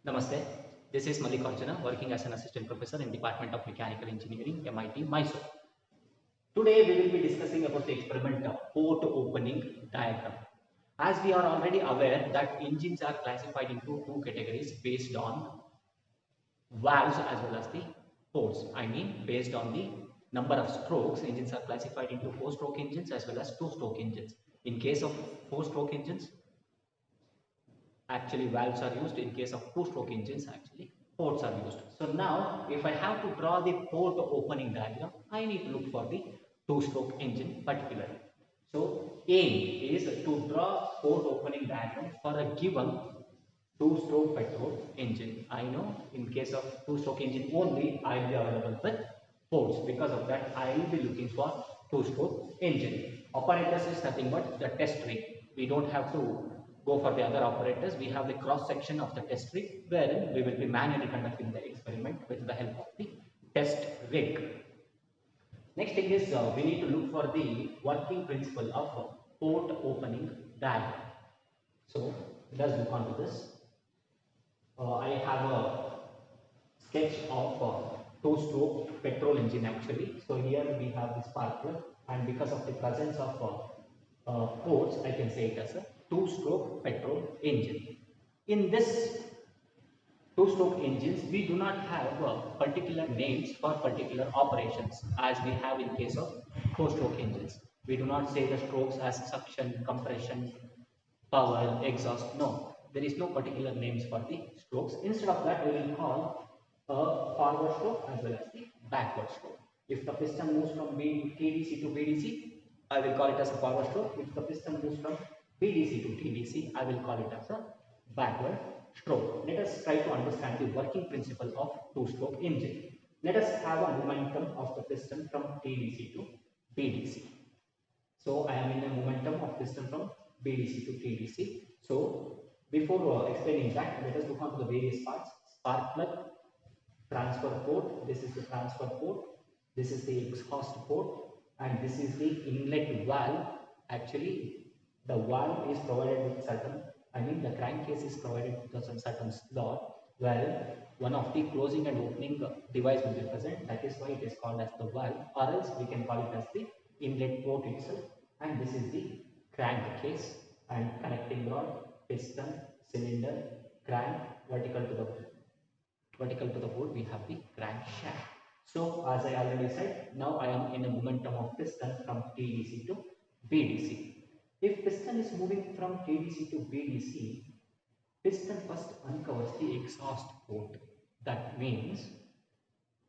Namaste. This is Malik Arjuna, working as an assistant professor in Department of Mechanical Engineering, MIT, Mysore. Today we will be discussing about the experiment of port opening diagram. As we are already aware that engines are classified into two categories based on valves as well as the ports. I mean based on the number of strokes, engines are classified into 4-stroke engines as well as 2-stroke engines. In case of 4-stroke engines, actually valves are used. In case of 2-stroke engines, actually ports are used. So now if I have to draw the port opening diagram, I need to look for the 2-stroke engine particularly. So aim is to draw port opening diagram for a given 2-stroke petrol engine. I know in case of 2-stroke engine only I will be available with ports. Because of that I will be looking for 2-stroke engine. Operators is nothing but the test rig. We don't have to go for the other operators. We have the cross section of the test rig wherein we will be manually conducting the experiment with the help of the test rig. Next thing is we need to look for the working principle of port opening diagram. So let's look on to this. I have a sketch of 2-stroke petrol engine actually. So here we have the spark plug, and because of the presence of ports, I can say it as a 2-stroke petrol engine. In this 2-stroke engines, we do not have particular names for particular operations as we have in case of 4-stroke engines. We do not say the strokes as suction, compression, power, exhaust. No, there is no particular names for the strokes. Instead of that, we will call a forward stroke as well as the backward stroke. If the piston moves from TDC to BDC, I will call it as a forward stroke. If the piston moves from BDC to TDC, I will call it as a backward stroke. Let us try to understand the working principle of 2-stroke engine. Let us have a momentum of the piston from TDC to BDC. So I am in a momentum of piston from BDC to TDC. So before explaining that, let us look on to the various parts. Spark plug, transfer port. This is the transfer port. This is the exhaust port, and this is the inlet valve. Actually, the valve is provided with certain, the crankcase is provided with some certain slot where one of the closing and opening device will be present. That is why it is called as the valve, or else we can call it as the inlet port itself. And this is the crankcase and connecting rod, piston, cylinder, crank, vertical to the board we have the crankshaft. So as I already said, now I am in a momentum of piston from TDC to BDC. If piston is moving from TDC to BDC, piston first uncovers the exhaust port. That means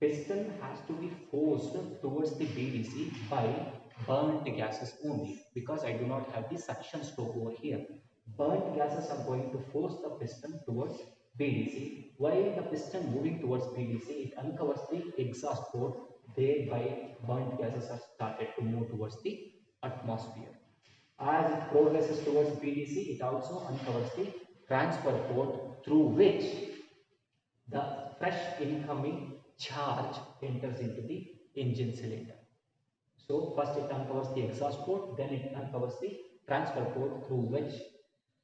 piston has to be forced towards the BDC by burnt gases only, because I do not have the suction stroke over here. Burnt gases are going to force the piston towards BDC. While the piston moving towards BDC, it uncovers the exhaust port, thereby burnt gases are started to move towards the atmosphere. As it progresses towards BDC, it also uncovers the transfer port through which the fresh incoming charge enters into the engine cylinder. So first it uncovers the exhaust port, then it uncovers the transfer port through which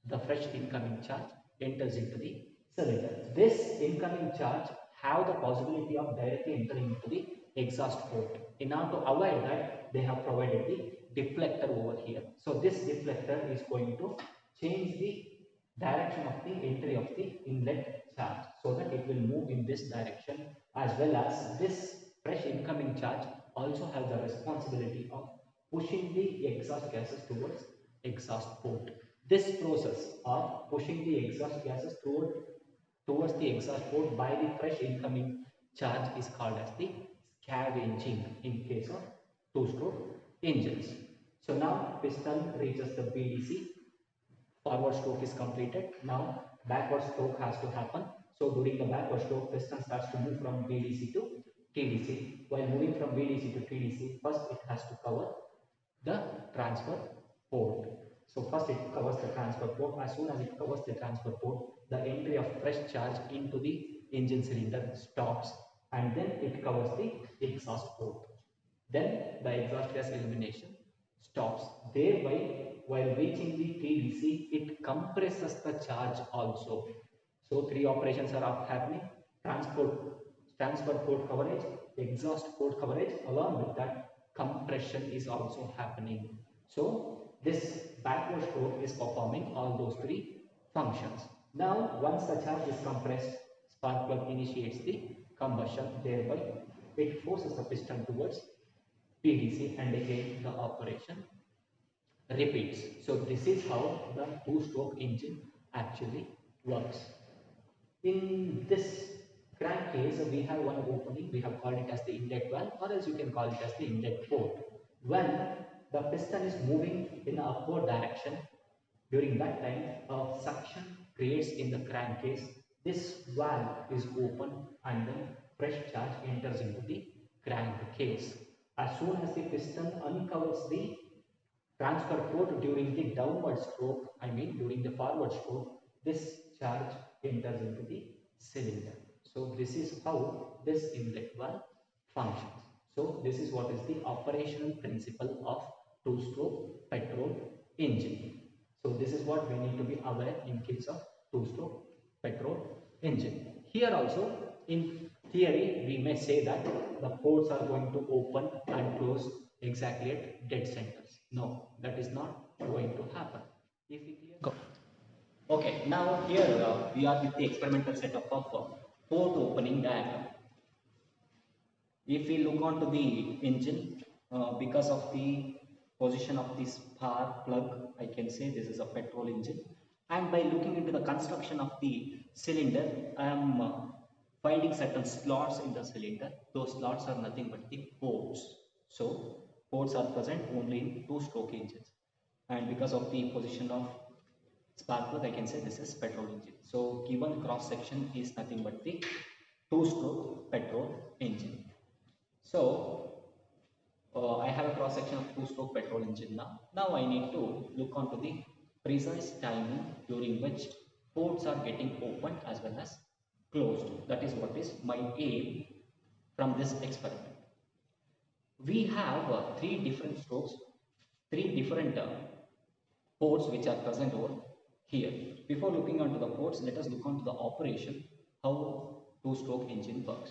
the fresh incoming charge enters into the cylinder. This incoming charge have the possibility of directly entering into the exhaust port. In order to avoid that, they have provided the deflector over here. So this deflector is going to change the direction of the entry of the inlet charge so that it will move in this direction, as well as this fresh incoming charge also has the responsibility of pushing the exhaust gases towards exhaust port. This process of pushing the exhaust gases towards the exhaust port by the fresh incoming charge is called as the scavenging in case of 2-stroke engines. So now piston reaches the BDC, forward stroke is completed. Now backward stroke has to happen. So during the backward stroke, piston starts to move from BDC to TDC. While moving from BDC to TDC, first it has to cover the transfer port. So first it covers the transfer port. As soon as it covers the transfer port, the entry of fresh charge into the engine cylinder stops, and then it covers the exhaust port. Then the exhaust gas elimination stops. Thereby, while reaching the TDC, it compresses the charge also. So three operations are happening: transfer port coverage, exhaust port coverage, along with that compression is also happening. So this backward stroke is performing all those three functions. Now once the charge is compressed, spark plug initiates the combustion, thereby it forces the piston towards PDC, and again the operation repeats. So this is how the two-stroke engine actually works. In this crankcase, we have one opening, we have called it as the inlet valve, or else you can call it as the inlet port. When the piston is moving in the upward direction, during that time, a suction creates in the crankcase. This valve is open and then fresh charge enters into the crankcase. As soon as the piston uncovers the transfer port during the downward stroke, during the forward stroke, this charge enters into the cylinder. So this is how this inlet valve functions. So this is what is the operational principle of two-stroke petrol engine. So this is what we need to be aware in case of two-stroke petrol engine. Here also, in theory, we may say that the ports are going to open and close exactly at dead centers. No, that is not going to happen. If we clear. Go. Okay, now here we are with the experimental setup of port opening diagram. If we look onto the engine, because of the position of this spark plug, I can say this is a petrol engine. And by looking into the construction of the cylinder, I am finding certain slots in the cylinder. Those slots are nothing but the ports. So ports are present only in two-stroke engines. And because of the position of spark plug, I can say this is petrol engine. So given cross section is nothing but the two-stroke petrol engine. So I have a cross section of two-stroke petrol engine now. Now I need to look onto the precise timing during which ports are getting opened as well as closed. That is what is my aim from this experiment. We have three different strokes, three different ports which are present over here. Before looking onto the ports, let us look onto the operation, how two-stroke engine works.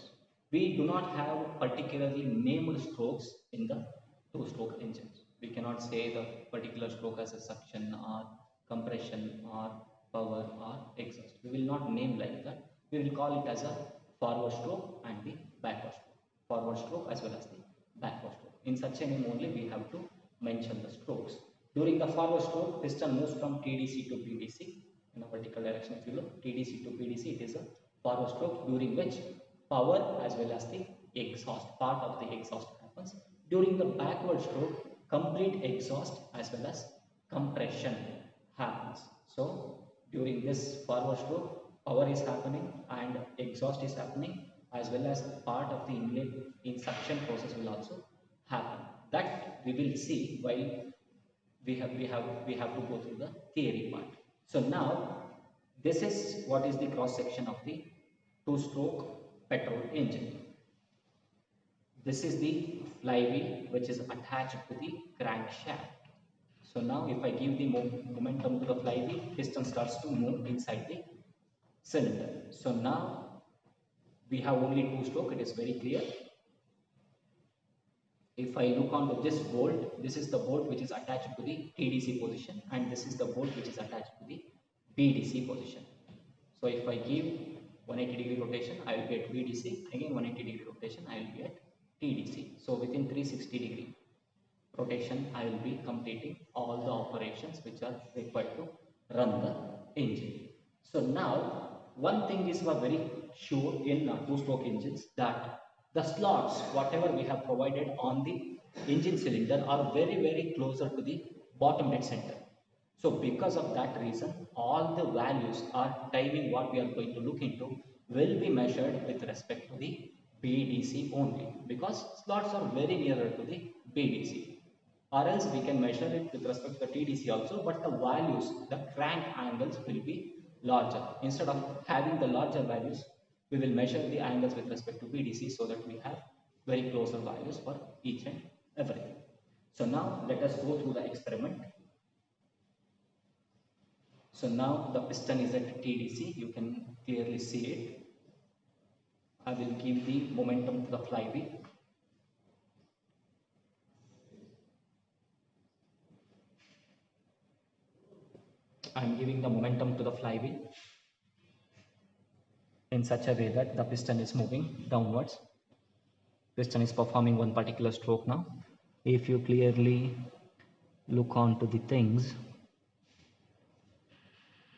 We do not have particularly named strokes in the two-stroke engines. We cannot say the particular stroke as a suction or compression or power or exhaust. We will not name like that. We will call it as a forward stroke and the backward stroke. Forward stroke as well as the backward stroke. In such a name only we have to mention the strokes. During the forward stroke, piston moves from TDC to PDC in a particular direction. If you look TDC to PDC, it is a forward stroke during which power as well as the exhaust, part of the exhaust happens. During the backward stroke, complete exhaust as well as compression happens. So during this forward stroke, power is happening and exhaust is happening, as well as part of the inlet in suction process will also happen. That we will see while we have to go through the theory part. So now this is what is the cross section of the two-stroke petrol engine. This is the flywheel which is attached to the crankshaft. So now if I give the momentum to the flywheel, piston starts to move inside the cylinder. So now we have only two-stroke, it is very clear. If I look onto this bolt, this is the bolt which is attached to the TDC position, and this is the bolt which is attached to the BDC position. So if I give 180 degree rotation, I will get BDC, again 180 degree rotation, I will get TDC. So within 360 degree rotation, I will be completing all the operations which are required to run the engine. So now one thing is very sure in two-stroke engines, that the slots whatever we have provided on the engine cylinder are very closer to the bottom dead center. So because of that reason, all the values or timing what we are going to look into will be measured with respect to the BDC only, because slots are very nearer to the BDC. Or else we can measure it with respect to the TDC also, but the values, the crank angles will be larger. Instead of having the larger values, we will measure the angles with respect to BDC so that we have very closer values for each and everything. So now let us go through the experiment. So now the piston is at TDC, you can clearly see it. I will give the momentum to the flywheel. I am giving the momentum to the flywheel in such a way that the piston is moving downwards. Piston is performing one particular stroke now. If you clearly look onto the things,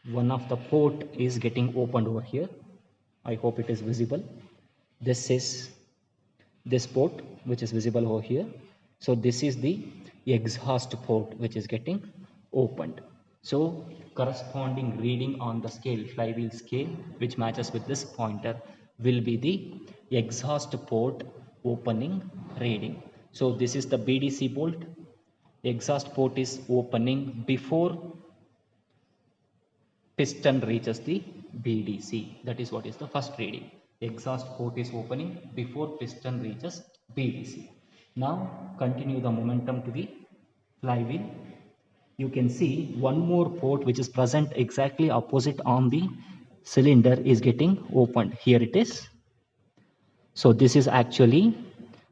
one of the port is getting opened over here. I hope it is visible. This is this port which is visible over here. So this is the exhaust port which is getting opened. So corresponding reading on the scale, flywheel scale, which matches with this pointer, will be the exhaust port opening reading. So this is the BDC bolt. Exhaust port is opening before piston reaches the BDC. That is what is the first reading. Exhaust port is opening before piston reaches BDC. Now continue the momentum to the flywheel. You can see one more port which is present exactly opposite on the cylinder is getting opened. Here it is. So this is actually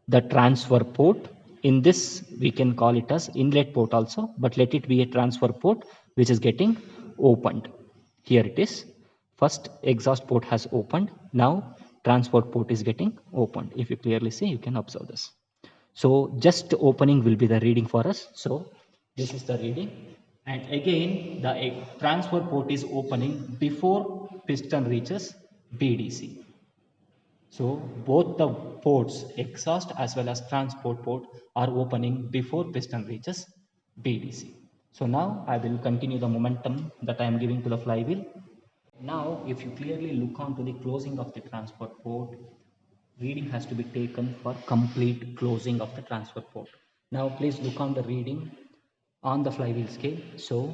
the transfer port. In this we can call it as inlet port also, but let it be a transfer port which is getting opened. Here it is. First exhaust port has opened. Now transport port is getting opened. If you clearly see, you can observe this. So just opening will be the reading for us. So this is the reading. And again the transfer port is opening before piston reaches BDC. So both the ports, exhaust as well as transport port, are opening before piston reaches BDC. So now I will continue the momentum that I am giving to the flywheel. Now if you clearly look onto the closing of the transport port, reading has to be taken for complete closing of the transfer port. Now please look on the reading on the flywheel scale. So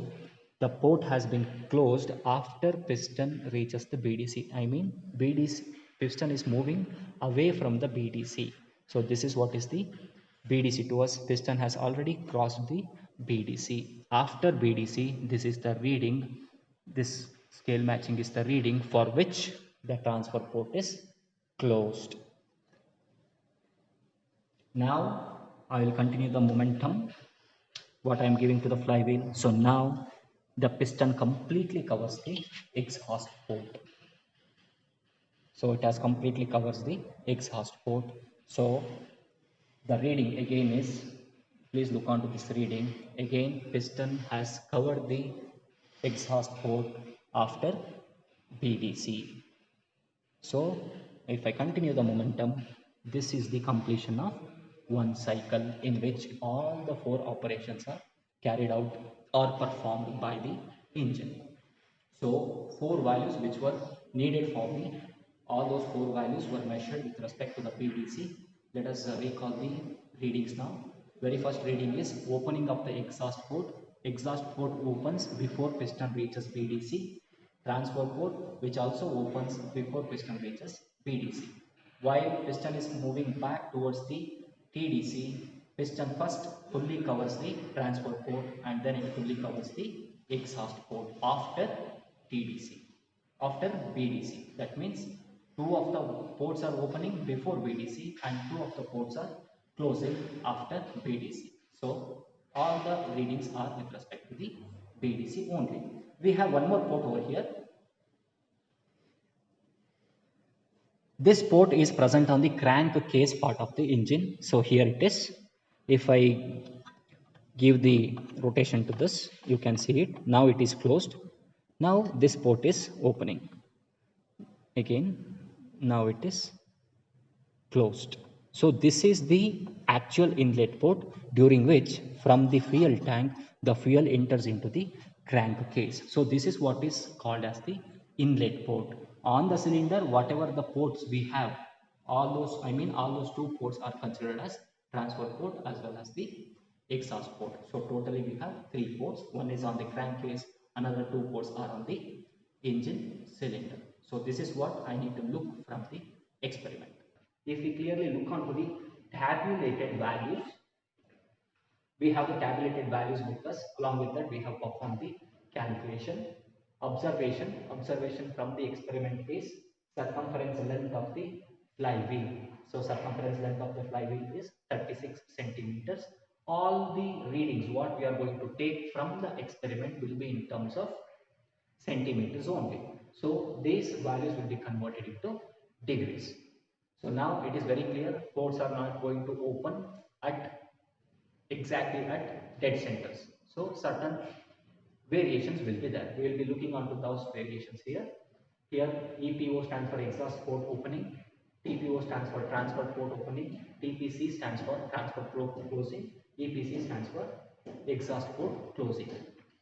the port has been closed after piston reaches the BDC. I mean BDC piston is moving away from the BDC. So this is what is the BDC to us. Piston has already crossed the BDC. After BDC, this is the reading. This scale matching is the reading for which the transfer port is closed. Now I will continue the momentum what I am giving to the flywheel. So now the piston completely covers the exhaust port. So it has completely covers the exhaust port. So the reading again is, please look onto this reading. Again piston has covered the exhaust port after BDC. So if I continue the momentum, this is the completion of one cycle in which all the four operations are carried out or performed by the engine. So four values which were needed for me, all those four values were measured with respect to the PDC. Let us recall the readings now. Very first reading is opening of the exhaust port. Exhaust port opens before piston reaches BDC. Transfer port which also opens before piston reaches BDC. While piston is moving back towards the TDC, piston first fully covers the transfer port and then it fully covers the exhaust port after TDC, after BDC. That means two of the ports are opening before BDC and two of the ports are closing after BDC. So all the readings are with respect to the BDC only. We have one more port over here. This port is present on the crankcase part of the engine. So here it is. If I give the rotation to this, you can see it. Now it is closed. Now this port is opening. Again, now it is closed. So this is the actual inlet port during which from the fuel tank the fuel enters into the crankcase. So this is what is called as the inlet port. On the cylinder, whatever the ports we have, all those two ports are considered as transfer port as well as the exhaust port. So totally we have three ports. One is on the crankcase, another two ports are on the engine cylinder. So this is what I need to look from the experiment. If we clearly look onto the tabulated values, we have the tabulated values with us. Along with that, we have performed the calculation. Observation from the experiment is circumference length of the flywheel. So circumference length of the flywheel is 36 centimeters. All the readings what we are going to take from the experiment will be in terms of centimeters only. So these values will be converted into degrees. So now it is very clear, ports are not going to open at exactly at dead centers. So certain variations will be there. We will be looking onto those variations here. Here EPO stands for exhaust port opening, TPO stands for transfer port opening, TPC stands for transfer port closing, EPC stands for exhaust port closing.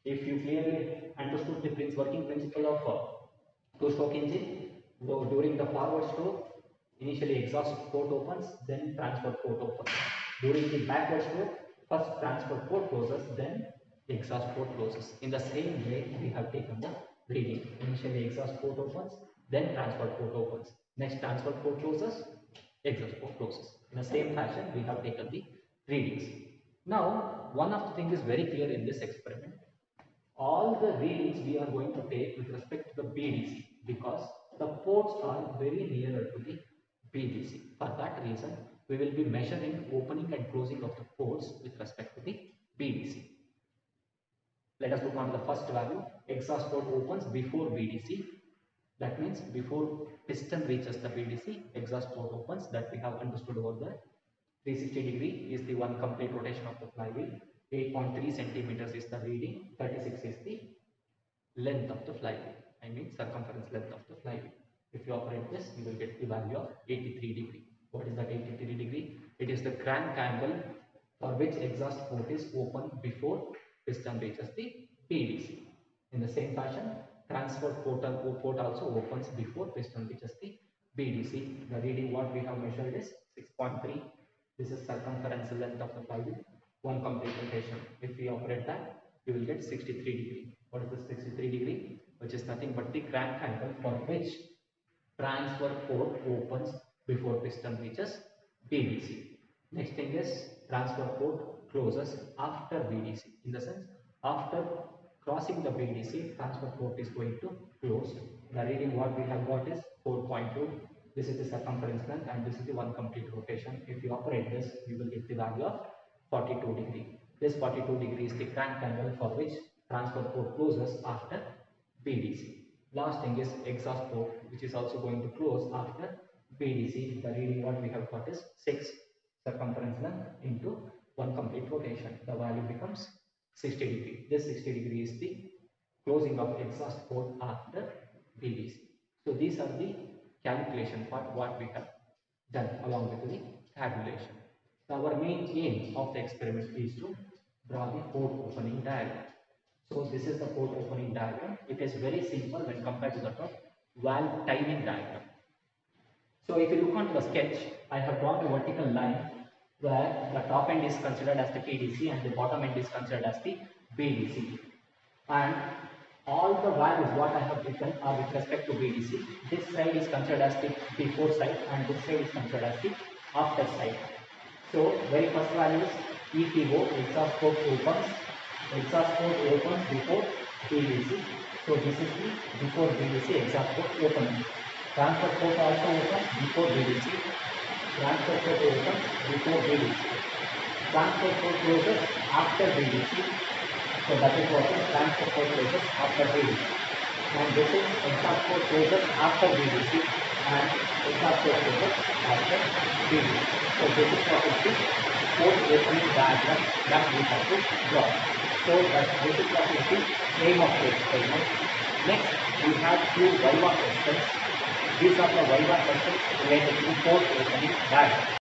If you clearly understood the working principle of two-stroke engine, during the forward stroke, initially exhaust port opens, then transfer port opens. During the backward stroke, first transfer port closes, then exhaust port closes. In the same way, we have taken the reading. Initially exhaust port opens, then transfer port opens. Next transfer port closes, exhaust port closes. In the same fashion, we have taken the readings. Now, one of the things is very clear in this experiment. All the readings we are going to take with respect to the BDC because the ports are very nearer to the BDC. For that reason, we will be measuring opening and closing of the ports with respect to the BDC. Let us look on the first value. Exhaust port opens before BDC. That means before piston reaches the BDC, exhaust port opens. That we have understood over there. 360 degree is the one complete rotation of the flywheel. 8.3 centimeters is the reading. 36 is the length of the flywheel. I mean circumference length of the flywheel. If you operate this, you will get the value of 83 degree. What is that 83 degree? It is the crank angle for which exhaust port is open before piston reaches the BDC. In the same fashion, transfer port also opens before piston reaches the BDC. The reading what we have measured is 6.3. This is circumference length of the flywheel. One complete rotation. If we operate that, you will get 63 degree. What is the 63 degree? Which is nothing but the crank angle for which transfer port opens before piston reaches BDC. Next thing is transfer port closes after BDC. In the sense, after crossing the BDC, transfer port is going to close. The reading what we have got is 4.2. This is the circumference length and this is the one complete rotation. If you operate this, you will get the value of 42 degree. This 42 degree is the crank angle for which transfer port closes after BDC. Last thing is exhaust port, which is also going to close after BDC. The reading what we have got is 6 circumference length into one complete rotation. The value becomes 60 degree. This 60 degree is the closing of exhaust port after BDC. So these are the calculation part what we have done along with the tabulation. So our main aim of the experiment is to draw the port opening diagram. So this is the port opening diagram. It is very simple when compared to the valve timing diagram. So if you look onto the sketch, I have drawn a vertical line where the top end is considered as the PDC and the bottom end is considered as the BDC. And all the values what I have written are with respect to BDC. This side is considered as the before side and this side is considered as the after side. So very first value is EPO, exhaust port opens. Exhaust port opens before BDC. So this is the before BDC exhaust port opening. Transfer port also opens before BDC. Transfer port opens before BDC. Transfer port closes after BDC. So that is what is transfer port closes after BDC. And this is exhaust port closes after BDC and exhaust port closes after BDC. So this is what is the port opening diagram that we have to draw. So this is what is the aim of the experiment. Next, we have few Viva questions. These are the Viva questions related to port opening diagram.